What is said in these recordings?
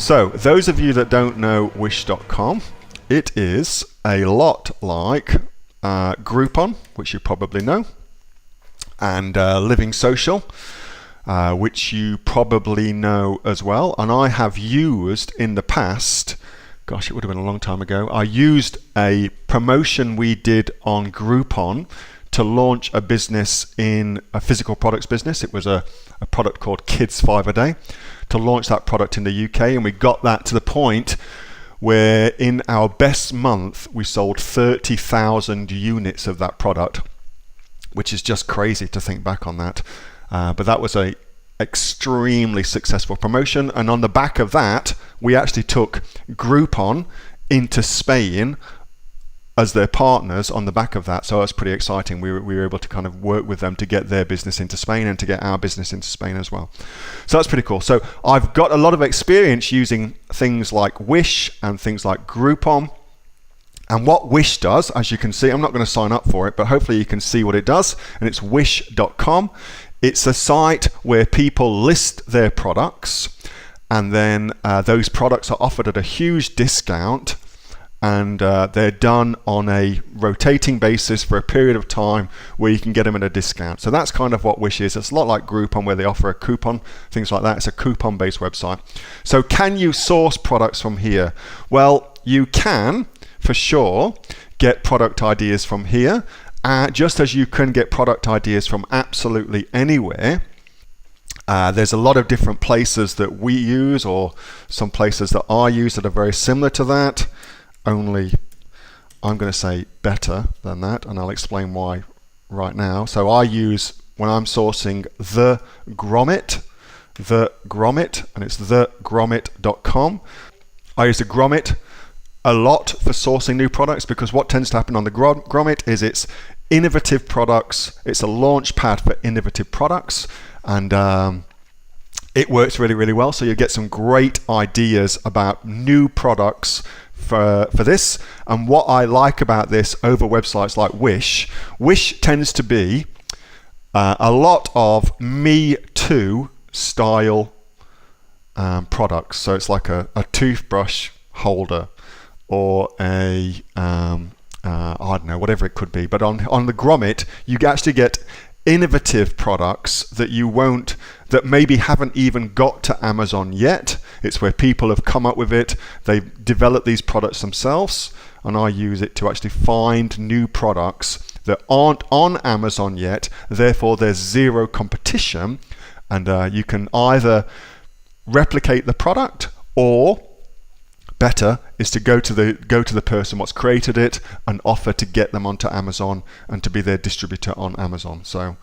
So those of you that don't know Wish.com, it is a lot like Groupon, which you probably know, and Living Social, which you probably know as well. And I have used in the past, gosh, it would have been a long time ago, I used a promotion we did on Groupon to launch a business in a physical products business. It was a product called Kids 5 a Day, to launch that product in the UK, and we got that to the point where in our best month we sold 30,000 units of that product, which is just crazy to think back on that. But that was a extremely successful promotion, and on the back of that we actually took Groupon into Spain as their partners on the back of that. So that's pretty exciting. We were able to kind of work with them to get their business into Spain and to get our business into Spain as well. So that's pretty cool. So I've got a lot of experience using things like Wish and things like Groupon. And what Wish does, as you can see, I'm not going to sign up for it, but hopefully you can see what it does. And it's wish.com. It's a site where people list their products, and then those products are offered at a huge discount, and they're done on a rotating basis for a period of time where you can get them at a discount. So that's kind of what Wish is. It's a lot like Groupon, where they offer a coupon, things like that. It's a coupon-based website. So can you source products from here? Well, you can, for sure, get product ideas from here, just as you can get product ideas from absolutely anywhere. There's a lot of different places that we use, or some places that I use that are very similar to that, only I'm going to say better than that, and I'll explain why right now. So I use, when I'm sourcing, the Grommet, and it's thegrommet.com. I use the Grommet a lot for sourcing new products, because what tends to happen on the Grommet is it's innovative products. It's a launch pad for innovative products, and it works really, really well. So you get some great ideas about new products for this. And what I like about this over websites like Wish tends to be a lot of Me Too style products. So it's like a toothbrush holder, or a I don't know, whatever it could be. But on the Grommet, you actually get innovative products that maybe haven't even got to Amazon yet. It's where people have come up with it. They've developed these products themselves, and I use it to actually find new products that aren't on Amazon yet. Therefore, there's zero competition, and you can either replicate the product, or better is to go to the person what's created it and offer to get them onto Amazon and to be their distributor on Amazon. So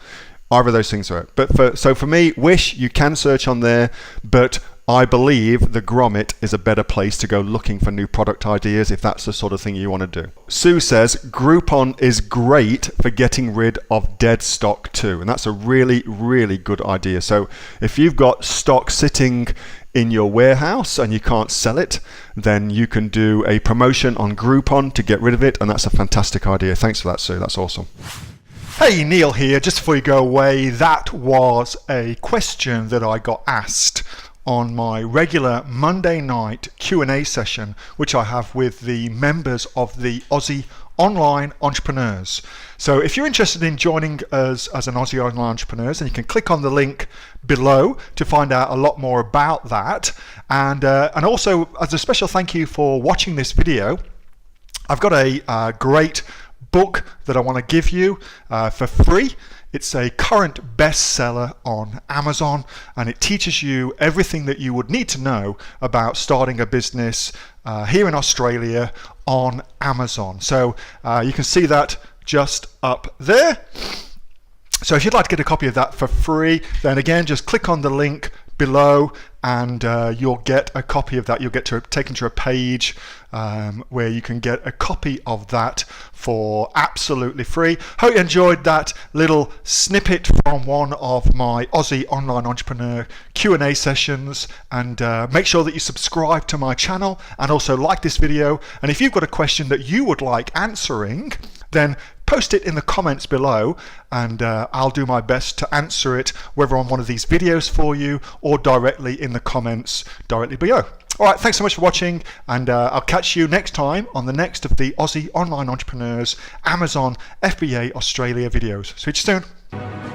either of those things are it. But for me, Wish, you can search on there, but I believe the Grommet is a better place to go looking for new product ideas if that's the sort of thing you want to do. Sue says Groupon is great for getting rid of dead stock too, and that's a really, really good idea. So if you've got stock sitting in your warehouse and you can't sell it, then you can do a promotion on Groupon to get rid of it, and that's a fantastic idea. Thanks for that, Sue. That's awesome. Hey, Neil here. Just before you go away, that was a question that I got asked on my regular Monday night Q&A session, which I have with the members of the Aussie Online Entrepreneurs. So if you're interested in joining us as an Aussie Online Entrepreneurs, then you can click on the link below to find out a lot more about that. And also, as a special thank you for watching this video, I've got a great book that I want to give you for free. It's a current bestseller on Amazon, and it teaches you everything that you would need to know about starting a business here in Australia on Amazon. So you can see that just up there. So if you'd like to get a copy of that for free, then again, just click on the link below and you'll get a copy of that. You'll get taken to a page where you can get a copy of that for absolutely free. Hope you enjoyed that little snippet from one of my Aussie Online Entrepreneur Q&A sessions, and make sure that you subscribe to my channel and also like this video. And if you've got a question that you would like answering, then post it in the comments below, and I'll do my best to answer it, whether on one of these videos for you or directly in the comments directly below. All right, thanks so much for watching, and I'll catch you next time on the next of the Aussie Online Entrepreneurs Amazon FBA Australia videos. See you soon.